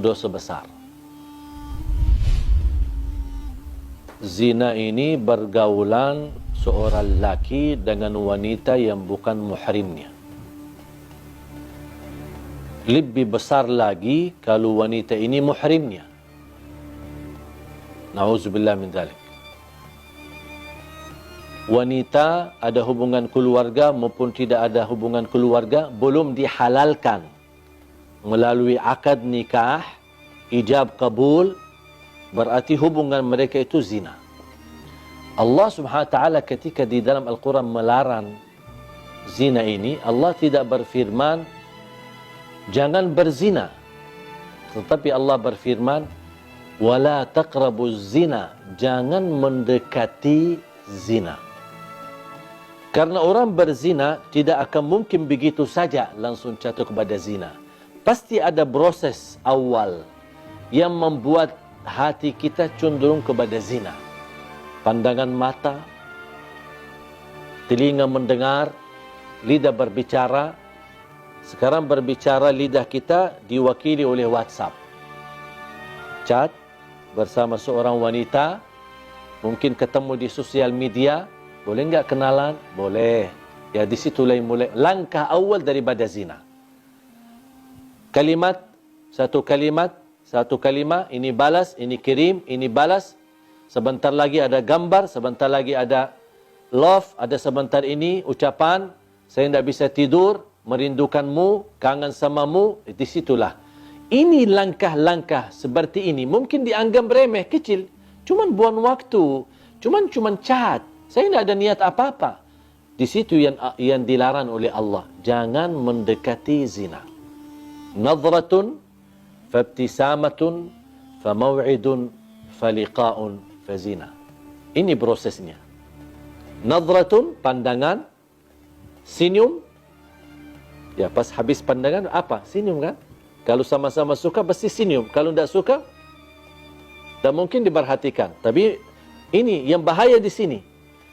dosa besar. Zina ini bergaulan seorang laki dengan wanita yang bukan muhrimnya. Lebih besar lagi kalau wanita ini muhrimnya. Na'udzubillah min dzalik. Wanita ada hubungan keluarga maupun tidak ada hubungan keluarga belum dihalalkan melalui akad nikah, ijab kabul, berarti hubungan mereka itu zina. Allah Subhanahu wa taala ketika di dalam Al-Quran melarang zina ini, Allah tidak berfirman jangan berzina, tetapi Allah berfirman wala taqrabuz zina, jangan mendekati zina. Karena orang berzina tidak akan mungkin begitu saja langsung jatuh kepada zina. Pasti ada proses awal yang membuat hati kita cenderung kepada zina. Pandangan mata, telinga mendengar, lidah berbicara. Sekarang berbicara lidah kita diwakili oleh WhatsApp. Chat bersama seorang wanita, mungkin ketemu di sosial media, boleh enggak kenalan? Boleh. Ya di situlah mulai langkah awal daripada zina. Kalimat, satu kalimat, ini balas, ini kirim, ini balas. Sebentar lagi ada gambar, sebentar lagi ada love, ada sebentar ini ucapan, saya tidak bisa tidur, merindukanmu, kangen samamu, di situlah. Ini langkah-langkah seperti ini mungkin dianggap remeh, kecil. Cuman buang waktu, cuman chat. Saya tidak ada niat apa-apa. Di situ yang dilarang oleh Allah. Jangan mendekati zina. Nadratun fabtisamatun famaw'idun faliqa'un fazina. Ini prosesnya. Nadratun, pandangan. Senyum. Ya, pas habis pandangan apa? Senyum kan? Kalau sama-sama suka pasti senyum. Kalau tidak suka, tak mungkin diperhatikan. Tapi ini yang bahaya di sini.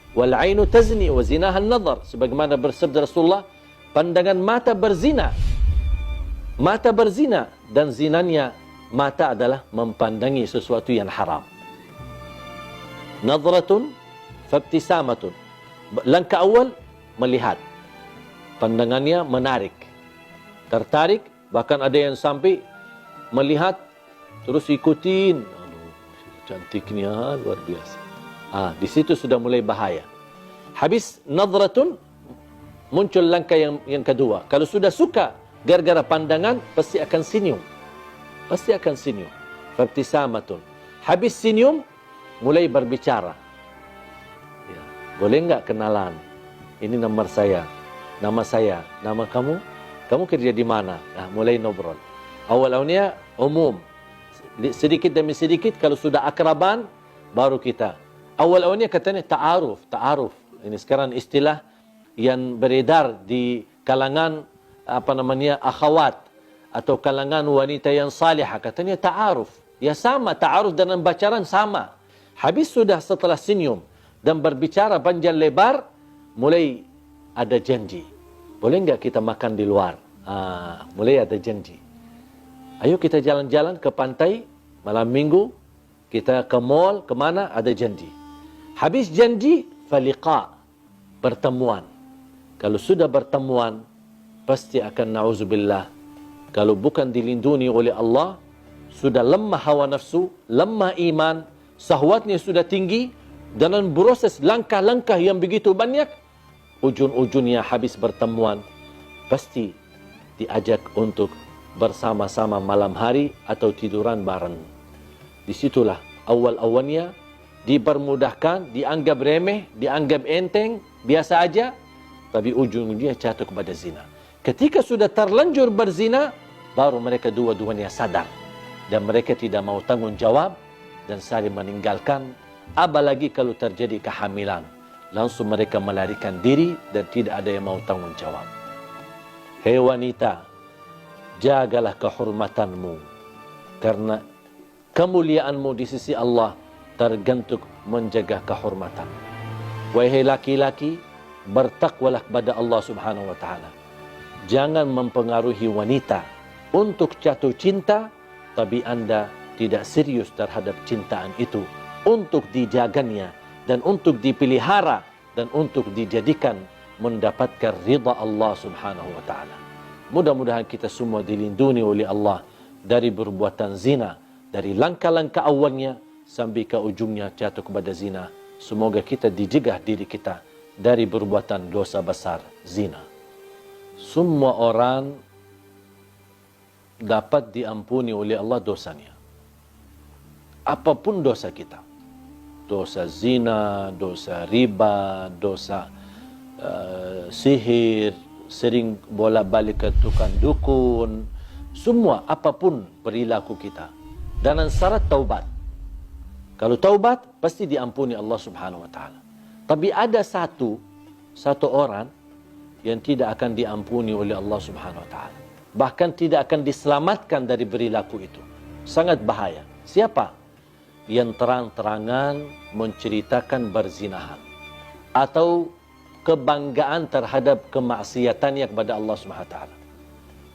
Wal ainu tazni wa zinahan nadhar. Sebagaimana bersabda Rasulullah, pandangan mata berzina. Mata berzina dan zinanya mata adalah mempandangi sesuatu yang haram. Nadratun fabtisamatun. Langkah awal melihat. Pandangannya menarik. Tertarik, bahkan ada yang sampai melihat terus ikutin. Aduh, cantiknya luar biasa. Di situ sudah mulai bahaya. Habis nadratun, muncul langkah yang kedua. Kalau sudah suka gara-gara pandangan, pasti akan senyum. Pasti akan senyum. Fabtisamatun. Habis senyum, mulai berbicara. Ya, boleh enggak kenalan? Ini nomor saya. Nama saya. Nama kamu? Kamu kerja di mana? Mulai ngobrol. Awal-awalnya umum. Sedikit demi sedikit, kalau sudah akraban, baru kita. Awal-awalnya katanya ta'aruf. Ta'aruf. Ini sekarang istilah yang beredar di kalangan akhwat atau kalangan wanita yang salihah, katanya ta'aruf. Ya sama, ta'aruf dan pacaran sama. Habis sudah setelah senyum dan berbicara panjang lebar, mulai ada janji. Boleh enggak kita makan di luar? Mulai ada janji. Ayo kita jalan-jalan ke pantai malam minggu, kita ke mall, kemana, ada janji. Habis janji, faliqa, pertemuan. Kalau sudah bertemuan, pasti akan na'udzubillah. Kalau bukan dilindungi oleh Allah, sudah lemah hawa nafsu, lemah iman, sahwatnya sudah tinggi, dan proses langkah-langkah yang begitu banyak, ujung-ujungnya habis bertemuan, pasti diajak untuk bersama-sama malam hari atau tiduran bareng. Disitulah awal-awalnya dipermudahkan, dianggap remeh, dianggap enteng, biasa aja, tapi ujung-ujungnya jatuh kepada zina. Ketika sudah terlanjur berzina, baru mereka dua-duanya sadar. Dan mereka tidak mau tanggung jawab dan saling meninggalkan. Apalagi kalau terjadi kehamilan. Langsung mereka melarikan diri dan tidak ada yang mau tanggung jawab. Hei wanita, jagalah kehormatanmu. Karena kemuliaanmu di sisi Allah tergantung menjaga kehormatan. Wahai laki-laki, bertakwalah kepada Allah Subhanahu wa taala. Jangan mempengaruhi wanita untuk jatuh cinta tapi Anda tidak serius terhadap cintaan itu untuk dijaganya dan untuk dipelihara dan untuk dijadikan mendapatkan ridha Allah Subhanahu wa taala. Mudah-mudahan kita semua dilindungi oleh Allah dari perbuatan zina, dari langkah-langkah awalnya sampai ke ujungnya jatuh kepada zina. Semoga kita dijegah diri kita dari perbuatan dosa besar zina. Semua orang dapat diampuni oleh Allah dosanya. Apapun dosa kita. Dosa zina, dosa riba, dosa sihir, sering bolak-balik ke tukang dukun, semua apapun perilaku kita. Dan syarat taubat. Kalau taubat, pasti diampuni Allah Subhanahu wa taala. Tapi ada satu orang yang tidak akan diampuni oleh Allah Subhanahu wa taala. Bahkan tidak akan diselamatkan dari perilaku itu. Sangat bahaya. Siapa? Yang terang-terangan menceritakan berzinahan atau kebanggaan terhadap kemaksiatannya kepada Allah Subhanahu wa taala.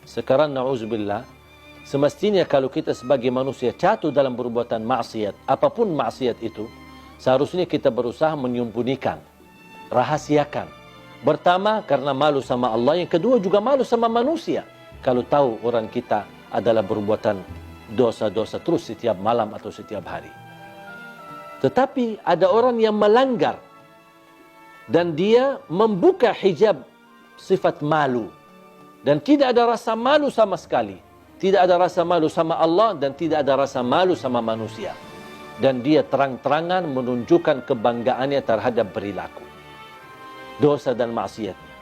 Sekarang na'udzubillah, semestinya kalau kita sebagai manusia jatuh dalam perbuatan maksiat, apapun maksiat itu, seharusnya kita berusaha menyembunyikan, rahasiakan. Pertama, karena malu sama Allah. Yang kedua, juga malu sama manusia. Kalau tahu orang kita adalah perbuatan dosa-dosa terus setiap malam atau setiap hari. Tetapi ada orang yang melanggar dan dia membuka hijab sifat malu dan tidak ada rasa malu sama sekali. Tidak ada rasa malu sama Allah dan tidak ada rasa malu sama manusia. Dan dia terang-terangan menunjukkan kebanggaannya terhadap perilaku dosa dan maksiatnya.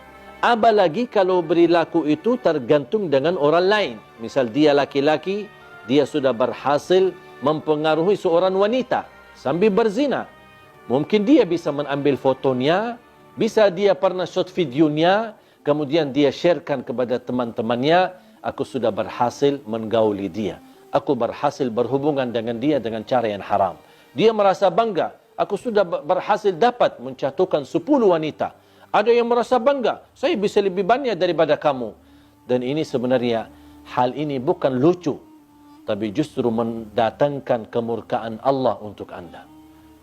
Apalagi kalau perilaku itu tergantung dengan orang lain. Misal dia laki-laki, dia sudah berhasil mempengaruhi seorang wanita sambil berzina. Mungkin dia bisa mengambil fotonya, bisa dia pernah shot videonya, kemudian dia sharekan kepada teman-temannya, aku sudah berhasil menggauli dia. Aku berhasil berhubungan dengan dia dengan cara yang haram. Dia merasa bangga, aku sudah berhasil dapat menjatuhkan 10 wanita. Ada yang merasa bangga, saya bisa lebih banyak daripada kamu. Dan ini sebenarnya, hal ini bukan lucu, tapi justru mendatangkan kemurkaan Allah untuk Anda.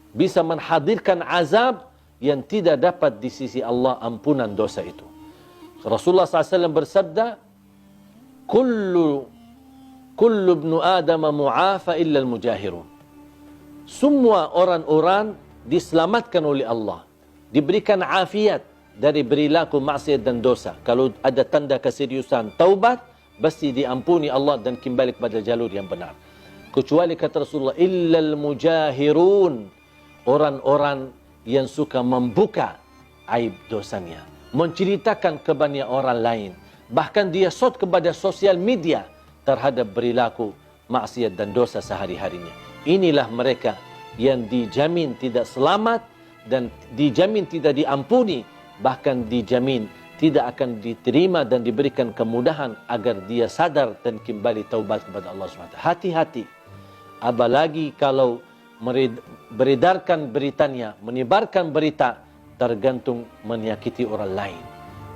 Bisa menghadirkan azab yang tidak dapat di sisi Allah ampunan dosa itu. Rasulullah SAW bersabda, Kullu ibnu Adam mu'afa illa al-mujahirun. Semua orang-orang diselamatkan oleh Allah. Diberikan afiat dari perilaku maksiat dan dosa. Kalau ada tanda keseriusan taubat, pasti diampuni Allah dan kembali kepada jalur yang benar. Kecuali kata Rasulullah, illal mujahirun, orang-orang yang suka membuka aib dosanya, menceritakan kepada orang lain, bahkan dia shot kepada sosial media terhadap perilaku maksiat dan dosa sehari-harinya. Inilah mereka yang dijamin tidak selamat dan dijamin tidak diampuni, bahkan dijamin tidak akan diterima dan diberikan kemudahan agar dia sadar dan kembali taubat kepada Allah SWT. Hati-hati. Apalagi kalau beredarkan beritanya, menyebarkan berita, tergantung menyakiti orang lain.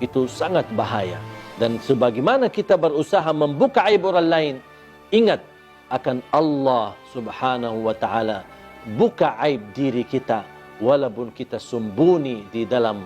Itu sangat bahaya. Dan sebagaimana kita berusaha membuka aib orang lain, ingat akan Allah Subhanahu wa taala buka aib diri kita walaupun kita sembunyi di dalam